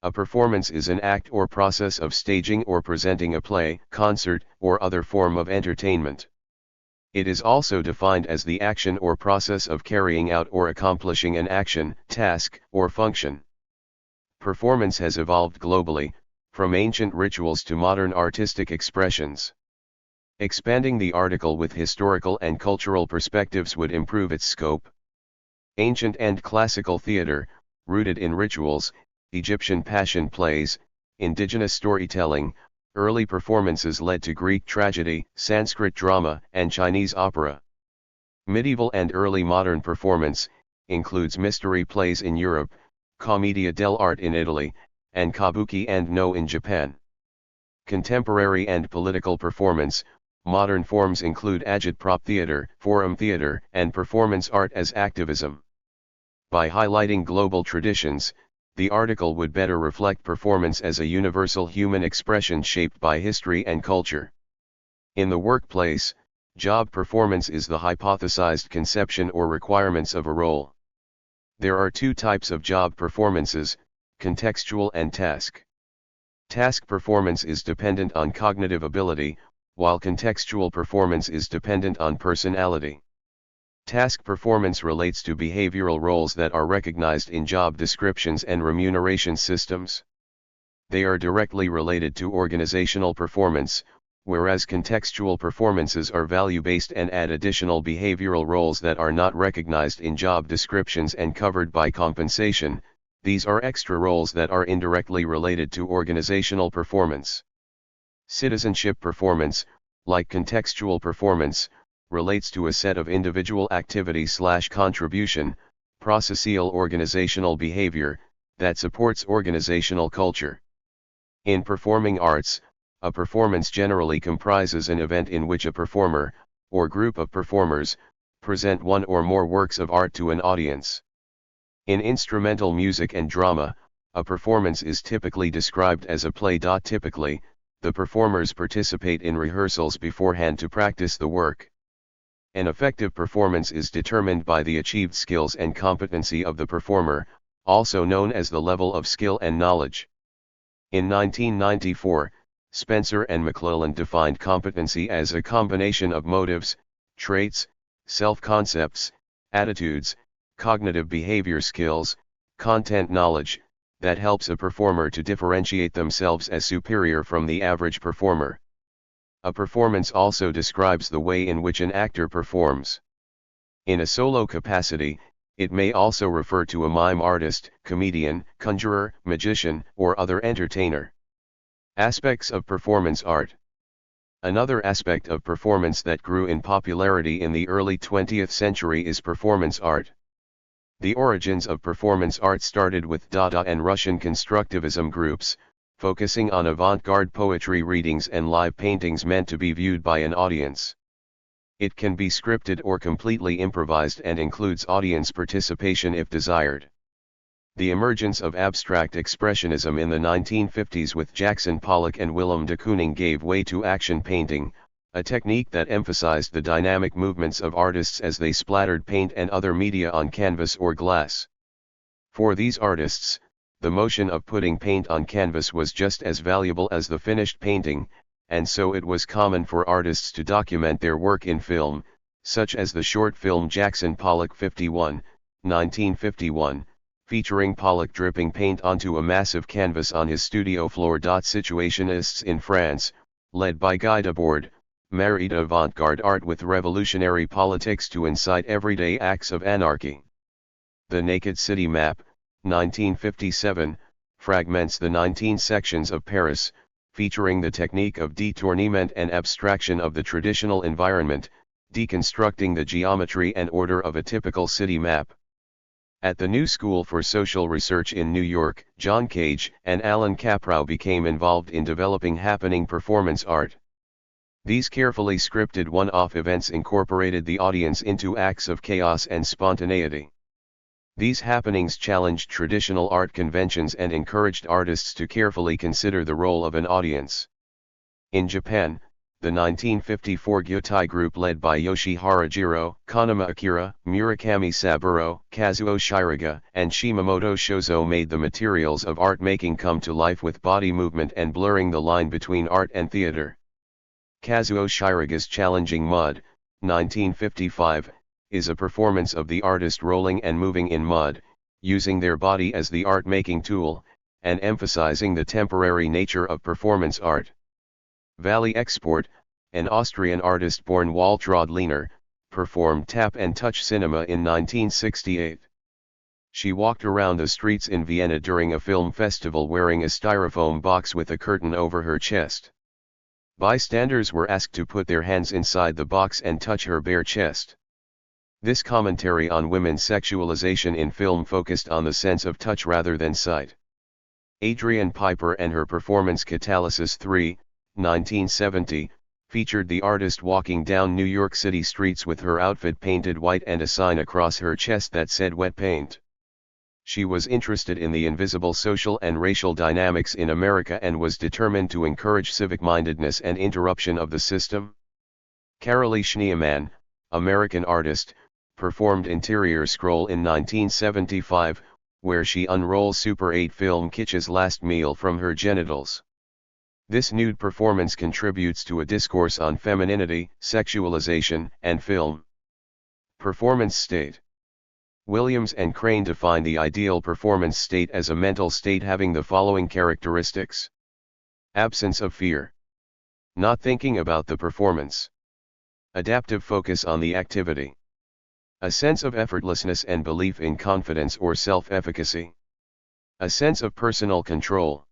A performance is an act or process of staging or presenting a play, concert, or other form of entertainment. It is also defined as the action or process of carrying out or accomplishing an action, task, or function. Performance has evolved globally, from ancient rituals to modern artistic expressions. Expanding the article with historical and cultural perspectives would improve its scope. Ancient and classical theater, rooted in rituals, Egyptian passion plays, indigenous storytelling, early performances led to Greek tragedy, Sanskrit drama, and Chinese opera. Medieval and early modern performance includes mystery plays in Europe, Commedia dell'arte in Italy, and Kabuki Noh in Japan. Contemporary and political performance, modern forms include agitprop theater, forum theater, and performance art as activism. By highlighting global traditions, the article would better reflect performance as a universal human expression shaped by history and culture. In the workplace, job performance is the hypothesized conception or requirements of a role. There are two types of job performances, contextual and task. Task performance is dependent on cognitive ability, while contextual performance is dependent on personality. Task performance relates to behavioral roles that are recognized in job descriptions and remuneration systems. They are directly related to organizational performance, whereas contextual performances are value-based and add additional behavioral roles that are not recognized in job descriptions and covered by compensation. These are extra roles that are indirectly related to organizational performance. Citizenship performance, like contextual performance, relates to a set of individual activity/contribution, processual organizational behavior, that supports organizational culture. In performing arts, a performance generally comprises an event in which a performer, or group of performers, present one or more works of art to an audience. In instrumental music and drama, a performance is typically described as a play. Typically, the performers participate in rehearsals beforehand to practice the work. An effective performance is determined by the achieved skills and competency of the performer, also known as the level of skill and knowledge. In 1994, Spencer and McClellan defined competency as a combination of motives, traits, self-concepts, attitudes, cognitive behavior skills, content knowledge, that helps a performer to differentiate themselves as superior from the average performer. A performance also describes the way in which an actor performs. In a solo capacity, it may also refer to a mime artist, comedian, conjurer, magician, or other entertainer. Aspects of performance art. Another aspect of performance that grew in popularity in the early 20th century is performance art. The origins of performance art started with Dada and Russian constructivism groups, focusing on avant-garde poetry readings and live paintings meant to be viewed by an audience. It can be scripted or completely improvised and includes audience participation if desired. The emergence of abstract expressionism in the 1950s with Jackson Pollock and Willem de Kooning gave way to action painting, a technique that emphasized the dynamic movements of artists as they splattered paint and other media on canvas or glass. For these artists, the motion of putting paint on canvas was just as valuable as the finished painting, and so it was common for artists to document their work in film, such as the short film Jackson Pollock 51, 1951, featuring Pollock dripping paint onto a massive canvas on his studio floor. Situationists in France, led by Guy Debord, married avant-garde art with revolutionary politics to incite everyday acts of anarchy. The Naked City Map, 1957, fragments the 19 sections of Paris, featuring the technique of détournement and abstraction of the traditional environment, deconstructing the geometry and order of a typical city map. At the New School for Social Research in New York, John Cage and Alan Caprow became involved in developing happening performance art. These carefully scripted one-off events incorporated the audience into acts of chaos and spontaneity. These happenings challenged traditional art conventions and encouraged artists to carefully consider the role of an audience. In Japan, the 1954 Gyutai group led by Yoshihara Jiro, Kanama Akira, Murakami Saburo, Kazuo Shiraga, and Shimamoto Shozo made the materials of art making come to life with body movement and blurring the line between art and theater. Kazuo Shiraga's Challenging Mud, 1955, is a performance of the artist rolling and moving in mud, using their body as the art-making tool, and emphasizing the temporary nature of performance art. Valley Export, an Austrian artist born Waltraud Lehner, performed tap and touch cinema in 1968. She walked around the streets in Vienna during a film festival wearing a styrofoam box with a curtain over her chest. Bystanders were asked to put their hands inside the box and touch her bare chest. This commentary on women's sexualization in film focused on the sense of touch rather than sight. Adrienne Piper and her performance Catalysis 3, 1970, featured the artist walking down New York City streets with her outfit painted white and a sign across her chest that said wet paint. She was interested in the invisible social and racial dynamics in America and was determined to encourage civic-mindedness and interruption of the system. Carolee Schneemann, American artist, performed Interior Scroll in 1975, where she unrolls Super 8 film Kitsch's last meal from her genitals. This nude performance contributes to a discourse on femininity, sexualization, and film. Performance state. Williams and Crane define the ideal performance state as a mental state having the following characteristics. Absence of fear. Not thinking about the performance. Adaptive focus on the activity. A sense of effortlessness and belief in confidence or self-efficacy. A sense of personal control.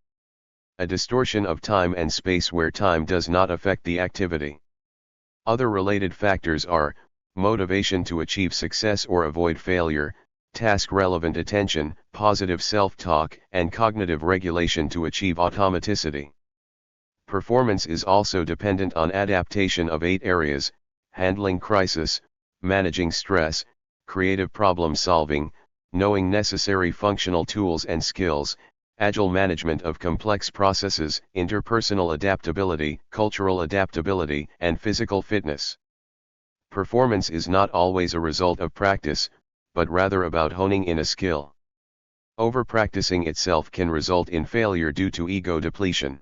A distortion of time and space where time does not affect the activity. Other related factors are, motivation to achieve success or avoid failure, task-relevant attention, positive self-talk, and cognitive regulation to achieve automaticity. Performance is also dependent on adaptation of 8 areas: handling crisis, managing stress, creative problem solving, knowing necessary functional tools and skills, agile management of complex processes, interpersonal adaptability, cultural adaptability, and physical fitness. Performance is not always a result of practice, but rather about honing in a skill. Overpracticing itself can result in failure due to ego depletion.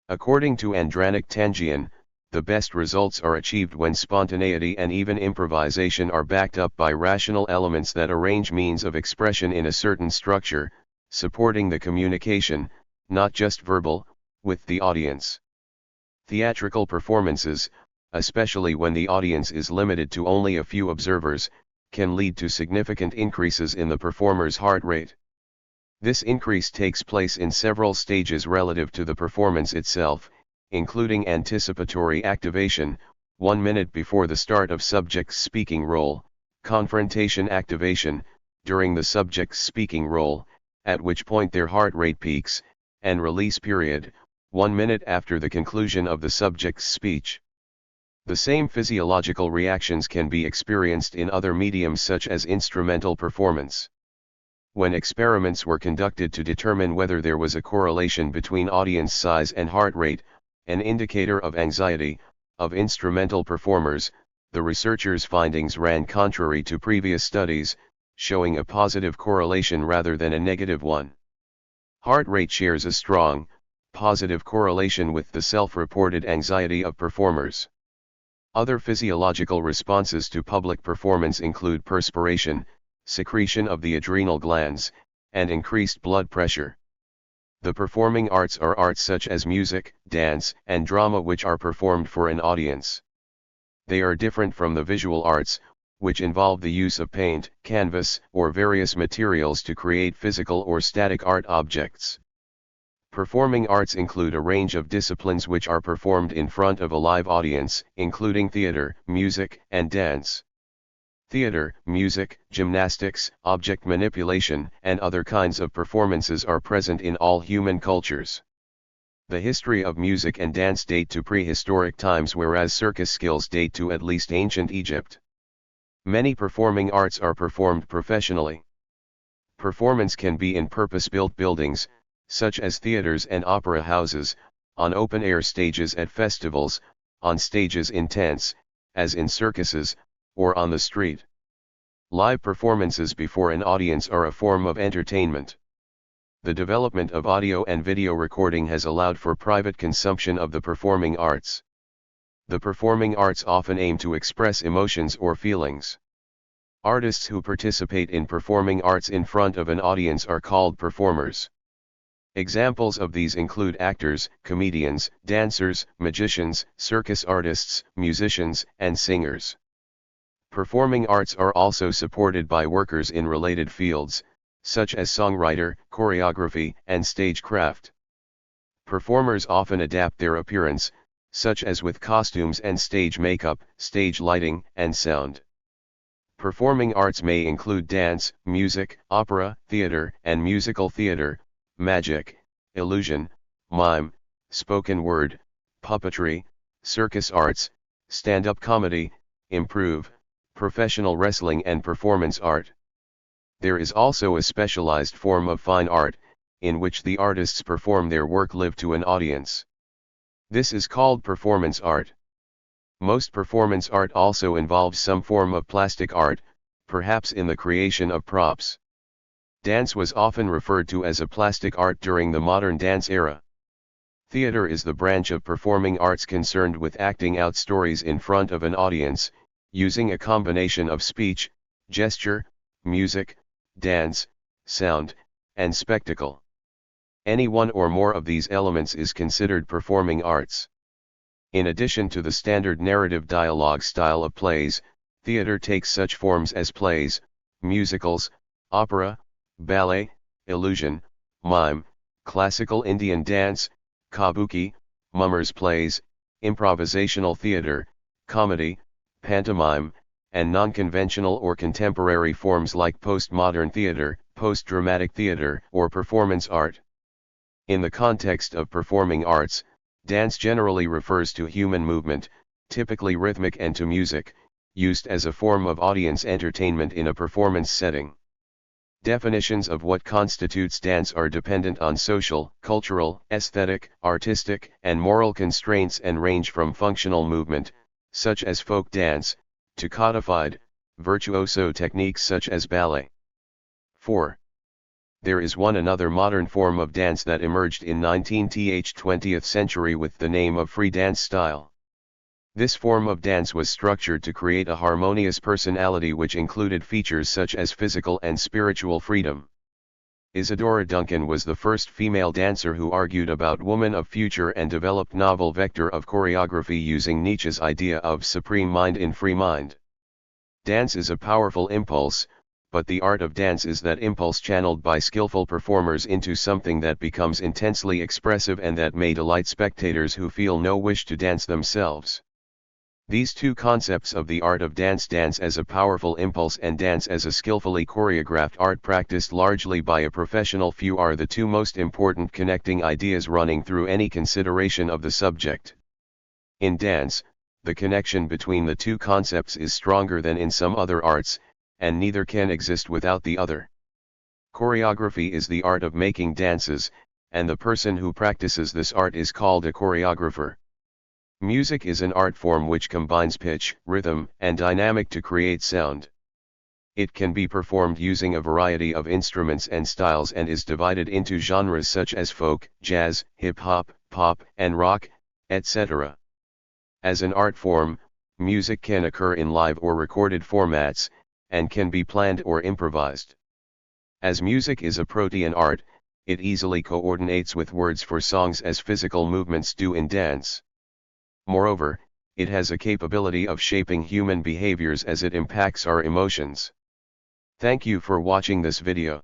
According to Andranik Tangian, the best results are achieved when spontaneity and even improvisation are backed up by rational elements that arrange means of expression in a certain structure, supporting the communication, not just verbal, with the audience. Theatrical performances, especially when the audience is limited to only a few observers, can lead to significant increases in the performer's heart rate. This increase takes place in several stages relative to the performance itself, including anticipatory activation, 1 minute before the start of subject's speaking role, confrontation activation, during the subject's speaking role, at which point their heart rate peaks, and release period, 1 minute after the conclusion of the subject's speech. The same physiological reactions can be experienced in other mediums such as instrumental performance. When experiments were conducted to determine whether there was a correlation between audience size and heart rate, an indicator of anxiety, of instrumental performers, the researchers' findings ran contrary to previous studies, showing a positive correlation rather than a negative one. Heart rate shares a strong, positive correlation with the self-reported anxiety of performers. Other physiological responses to public performance include perspiration, secretion of the adrenal glands, and increased blood pressure. The performing arts are arts such as music, dance, and drama which are performed for an audience. They are different from the visual arts, which involve the use of paint, canvas, or various materials to create physical or static art objects. Performing arts include a range of disciplines which are performed in front of a live audience, including theater, music, and dance. Theater, music, gymnastics, object manipulation, and other kinds of performances are present in all human cultures. The history of music and dance date to prehistoric times, whereas circus skills date to at least ancient Egypt. Many performing arts are performed professionally. Performance can be in purpose-built buildings, such as theaters and opera houses, on open-air stages at festivals, on stages in tents, as in circuses, or on the street. Live performances before an audience are a form of entertainment. The development of audio and video recording has allowed for private consumption of the performing arts. The performing arts often aim to express emotions or feelings. Artists who participate in performing arts in front of an audience are called performers. Examples of these include actors, comedians, dancers, magicians, circus artists, musicians, and singers. Performing arts are also supported by workers in related fields, such as songwriter, choreography, and stagecraft. Performers often adapt their appearance, such as with costumes and stage makeup, stage lighting, and sound. Performing arts may include dance, music, opera, theater, and musical theater, magic, illusion, mime, spoken word, puppetry, circus arts, stand-up comedy, improv, professional wrestling, and performance art. There is also a specialized form of fine art, in which the artists perform their work live to an audience. This is called performance art. Most performance art also involves some form of plastic art, perhaps in the creation of props. Dance was often referred to as a plastic art during the modern dance era. Theater is the branch of performing arts concerned with acting out stories in front of an audience, using a combination of speech, gesture, music, dance, sound, and spectacle. Any one or more of these elements is considered performing arts. In addition to the standard narrative dialogue style of plays, theater takes such forms as plays, musicals, opera, ballet, illusion, mime, classical Indian dance, kabuki, mummers plays, improvisational theater, comedy, pantomime, and non-conventional or contemporary forms like postmodern theater, post-dramatic theater, or performance art. In the context of performing arts, dance generally refers to human movement, typically rhythmic, and to music, used as a form of audience entertainment in a performance setting. Definitions of what constitutes dance are dependent on social, cultural, aesthetic, artistic, and moral constraints and range from functional movement, such as folk dance, to codified, virtuoso techniques such as ballet. 4. There is another modern form of dance that emerged in 20th century with the name of free dance style. This form of dance was structured to create a harmonious personality which included features such as physical and spiritual freedom. Isadora Duncan was the first female dancer who argued about woman of future and developed novel vector of choreography using Nietzsche's idea of supreme mind in free mind. Dance is a powerful impulse, but the art of dance is that impulse channeled by skillful performers into something that becomes intensely expressive and that may delight spectators who feel no wish to dance themselves. These two concepts of the art of dance as a powerful impulse and dance as a skillfully choreographed art practiced largely by a professional few are the two most important connecting ideas running through any consideration of the subject. In dance, the connection between the two concepts is stronger than in some other arts, and neither can exist without the other. Choreography is the art of making dances, and the person who practices this art is called a choreographer. Music is an art form which combines pitch, rhythm, and dynamic to create sound. It can be performed using a variety of instruments and styles and is divided into genres such as folk, jazz, hip-hop, pop, and rock, etc. As an art form, music can occur in live or recorded formats, and can be planned or improvised. As music is a protean art, it easily coordinates with words for songs as physical movements do in dance. Moreover, it has a capability of shaping human behaviors as it impacts our emotions. Thank you for watching this video.